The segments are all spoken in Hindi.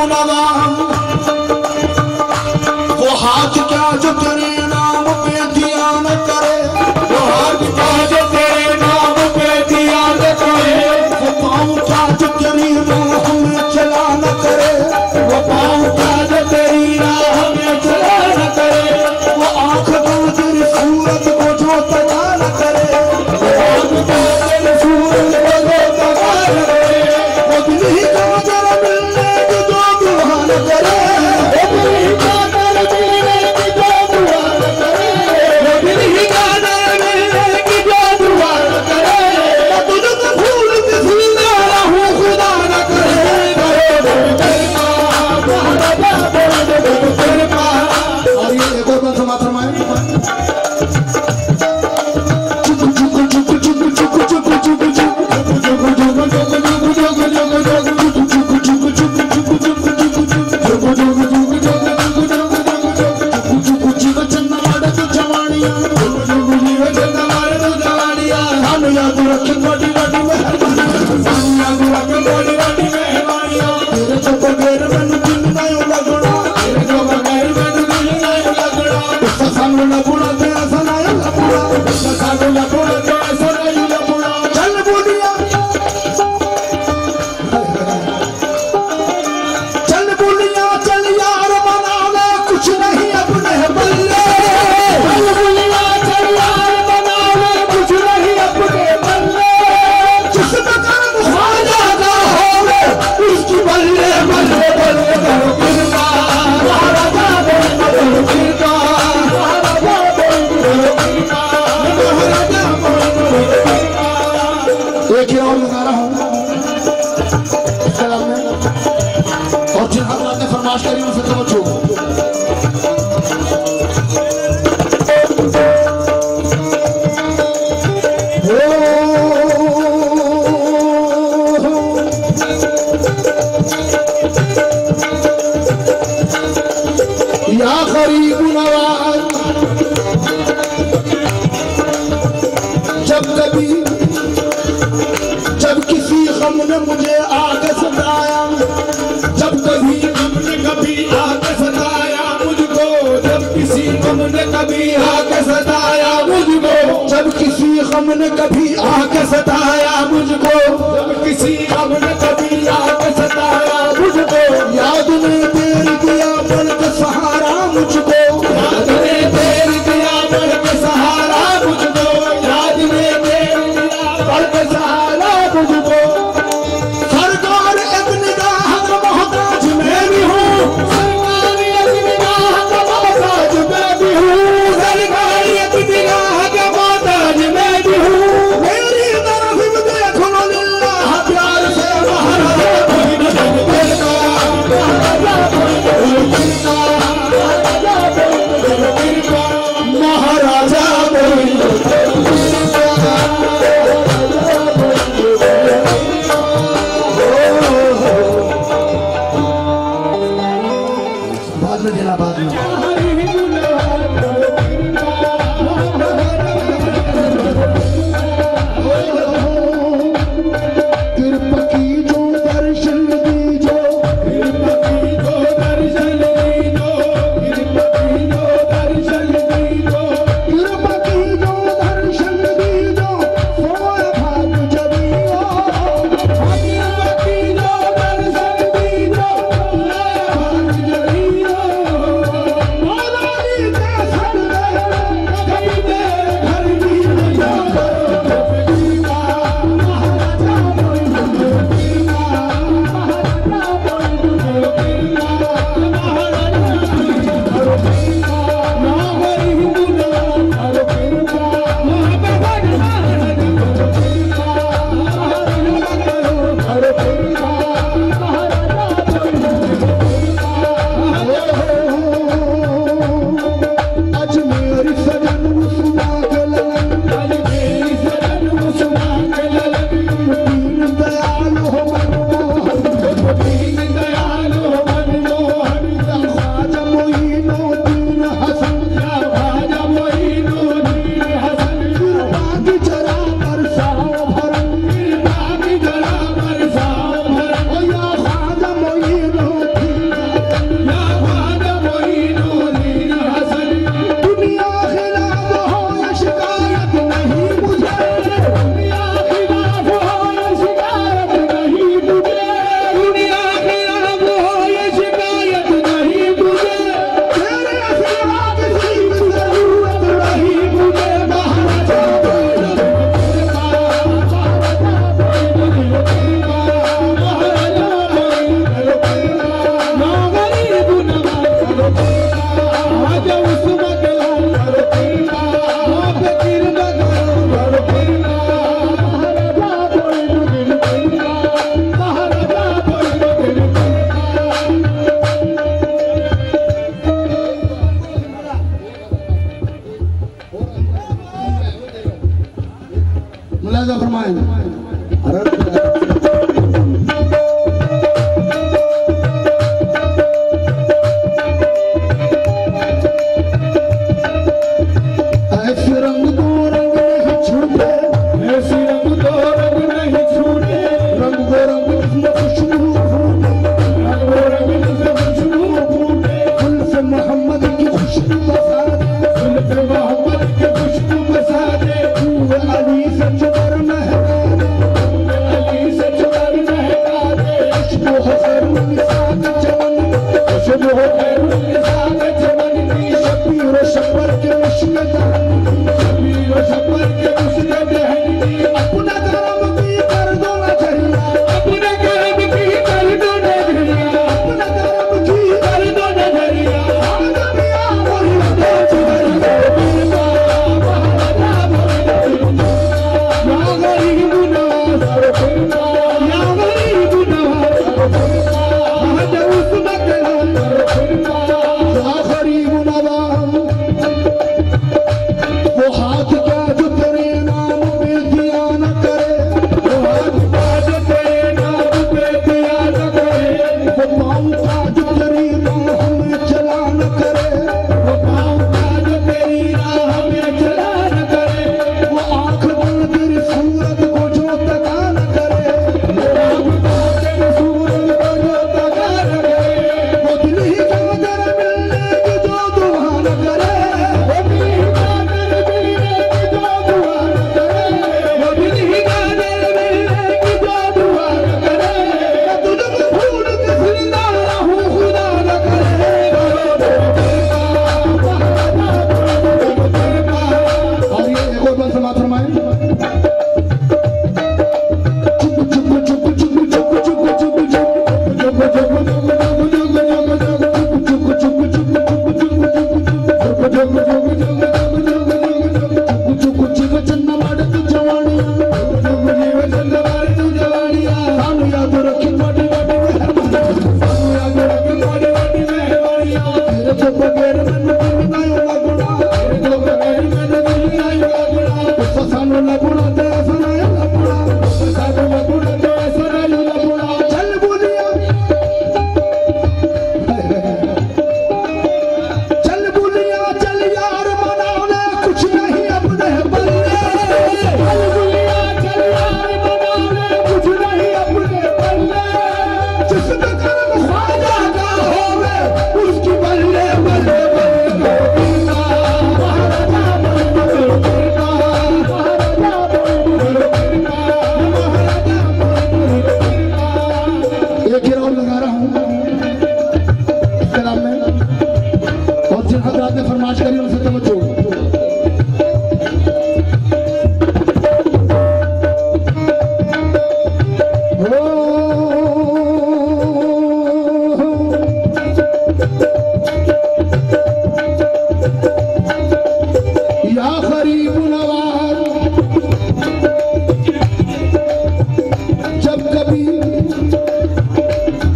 मुनवा वो हाथ क्या जो तेरे नाम पे दिया न करे, वो हाथ क्या जो तेरे नाम पे दिया न करे, वो पाँव क्या जो तेरी राह में चला न करे, वो पाँव क्या जो तेरी राह में चला न करे, वो आँख को तेरी सूरत को जो तका न करे, वो आँख को तेरी सूरत को जो तका न करे, वो दिल ही को जरा मिलने की जो दुआ न करे, वो दिल ही को जरा मिलने की जो दुआ न करे, वो दिल ही को जरा मिलने की जो दुआ न करे, मैं तुझको भूल के जिंदा रहूं खुदा न करे, और ये एक और बात समाप्त फरमाएं। जब किसी गम ने मुझे आके सताया, जब कभी गम ने कभी आके सताया मुझको, जब किसी गम ने कभी आके सताया मुझको, जब किसी गम ने कभी आके सताया मुझको, जब किसी गम ने कभी आके सताया मुझको, याद ने तेरे दिया बन के सहारा मुझको, याद ने तेरे दिया बन के सहारा मुझको, याद ने तेरे दिया बन के सहारा मुझको, सरकार एक निगाह का मोहताज मैं भी हूँ, सरकार एक निगाह का मोहताज मैं भी हूँ, सरकार एक निगाह का मोहताज मैं भी हूँ, मेरी तरफ देखो लिल्लाह प्यार से महाराजा बाद में देना, बाद में कृपा की जो दर्शन दीजो, कृपा की जो दर्शन दीजो, कृपा की जो दर्शन दीजो, कृपा की जो दर्शन दीजो, सोया भाग जबियो, कृपा की जो दर्शन दीजो, सोया भाग जबियो,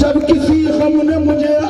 जब किसी गम ने मुझे